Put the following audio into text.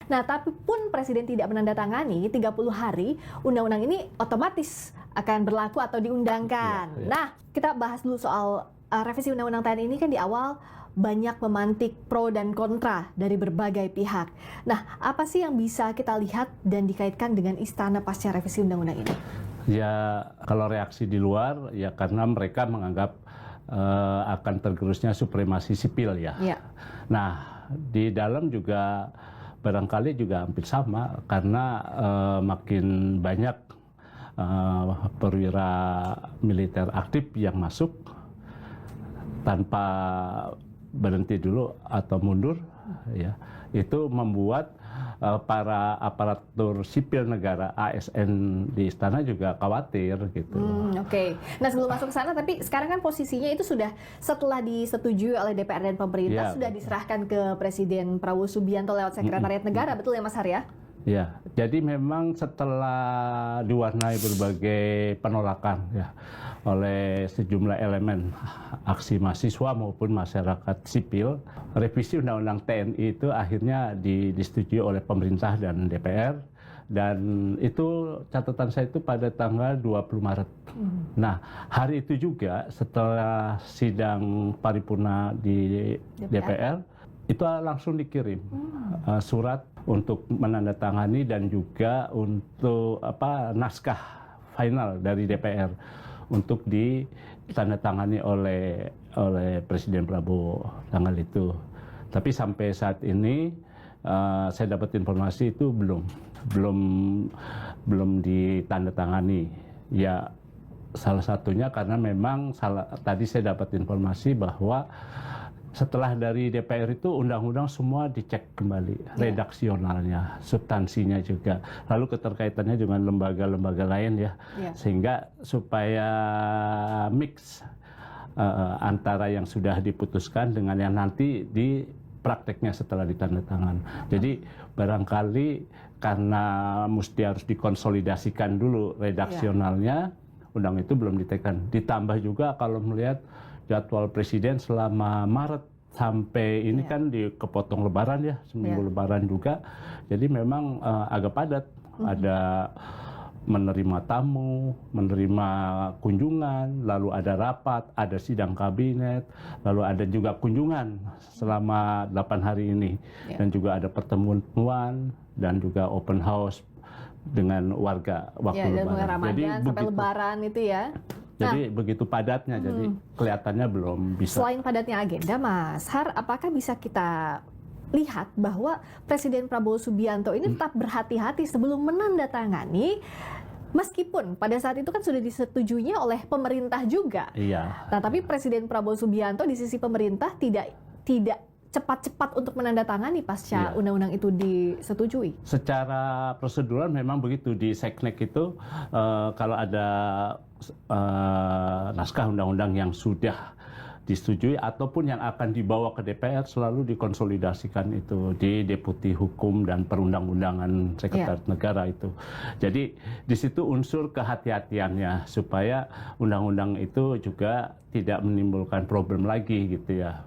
Nah, tapi pun Presiden tidak menandatangani 30 hari, undang-undang ini otomatis akan berlaku atau diundangkan. Ya. Nah, kita bahas dulu soal revisi Undang-Undang TNI ini kan di awal banyak memantik pro dan kontra dari berbagai pihak. Nah, apa sih yang bisa kita lihat dan dikaitkan dengan istana pasca revisi Undang-Undang ini? Ya, kalau reaksi di luar, ya karena mereka menganggap akan tergerusnya supremasi sipil ya. Ya. Nah, di dalam juga barangkali juga hampir sama, karena makin banyak perwira militer aktif yang masuk tanpa berhenti dulu atau mundur, ya, itu membuat para aparatur sipil negara ASN di istana juga khawatir gitu. Oke. Nah, sebelum masuk ke sana, tapi sekarang kan posisinya itu sudah setelah disetujui oleh DPR dan pemerintah, Ya, sudah diserahkan ke Presiden Prabowo Subianto lewat Sekretariat Negara, betul ya Mas Har ya? Ya, jadi memang setelah diwarnai berbagai penolakan ya oleh sejumlah elemen aksi mahasiswa maupun masyarakat sipil, revisi Undang-Undang TNI itu akhirnya disetujui oleh pemerintah dan DPR, dan itu catatan saya itu pada tanggal 20 Maret. Nah, hari itu juga setelah sidang paripurna di DPR itu langsung dikirim surat untuk menandatangani dan juga untuk naskah final dari DPR untuk ditandatangani oleh Presiden Prabowo tanggal itu. Tapi sampai saat ini saya dapat informasi itu belum ditandatangani. Ya, salah satunya karena memang tadi saya dapat informasi bahwa setelah dari DPR itu undang-undang semua dicek kembali, redaksionalnya, substansinya juga, lalu keterkaitannya dengan lembaga-lembaga lain ya, sehingga supaya mix antara yang sudah diputuskan dengan yang nanti di prakteknya setelah ditandatangan. Jadi barangkali karena mesti harus dikonsolidasikan dulu redaksionalnya, undang itu belum ditekan. Ditambah juga kalau melihat jadwal Presiden selama Maret sampai ini kan kepotong Lebaran ya, seminggu Lebaran juga. Jadi memang agak padat. Ada menerima tamu, menerima kunjungan, lalu ada rapat, ada sidang kabinet, lalu ada juga kunjungan selama 8 hari ini. Dan juga ada pertemuan dan juga open house dengan warga waktu Lebaran. Ramadan jadi sampai Lebaran itu ya. Jadi begitu padatnya, jadi kelihatannya belum bisa. Selain padatnya agenda, Mas Har, apakah bisa kita lihat bahwa Presiden Prabowo Subianto ini tetap berhati-hati sebelum menandatangani, meskipun pada saat itu kan sudah disetujuinya oleh pemerintah juga. Iya. Nah, tapi Presiden Prabowo Subianto di sisi pemerintah tidak cepat-cepat untuk menandatangani pasca undang-undang itu disetujui. Secara prosedural memang begitu, di Seknek itu kalau ada naskah undang-undang yang sudah disetujui ataupun yang akan dibawa ke DPR selalu dikonsolidasikan itu di Deputi Hukum dan Perundang-undangan Sekretariat Negara itu. Jadi di situ unsur kehati-hatiannya supaya undang-undang itu juga tidak menimbulkan problem lagi gitu ya.